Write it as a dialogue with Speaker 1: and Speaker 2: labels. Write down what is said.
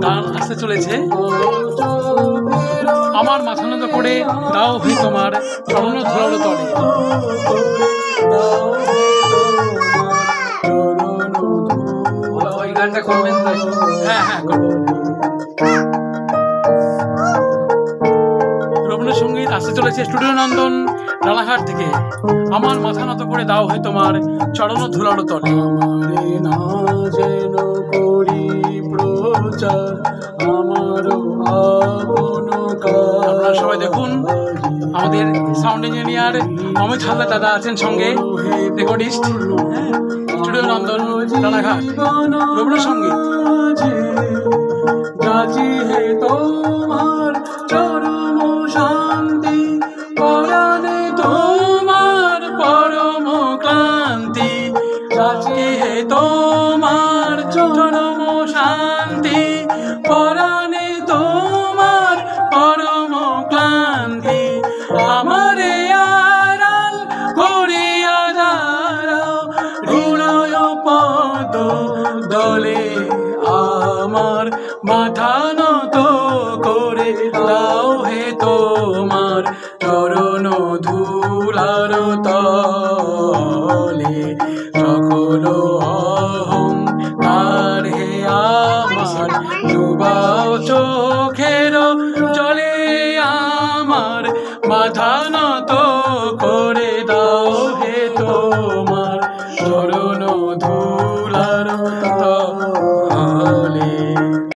Speaker 1: গান আসতে চলেছে। আমার মাথা নত করে দাও হে তোমার চরণ ধুলালো তলে। ওই গানটা করবেন? হ্যাঁ হ্যাঁ করবো। রবীন্দ্রসঙ্গীত আসতে চলেছে স্টুডিও নন্দন রানাঘাট থেকে। আমার মাথা নত করে দাও হে তোমার চরণ ধুলালো তলে। আপনারা সবাই দেখুন, আমাদের সাউন্ড ইঞ্জিনিয়ার অমিত হালদার দাদা আছেন সঙ্গে, রেকর্ডিস্ট, স্টুডিও নন্দন রানাঘাট। রবীন্দ্রসঙ্গীত।
Speaker 2: গাজি হে তোমার চরম শান্তি, পরাণে তোমার পরম ক্লান্তি। গাজি হে তোমার চরম শান্তি, পরাণে তোমার পরম ক্লান্তি। আমারে আড়াল করিয়া দাঁড়াও হৃদয় পদ দলে, আমার মাথা নত করে দাও হে তোমার চরণ ধুলার তলে। সকল অহংকার হে আমার ডুবাও চোখের জলে, আমার মাথা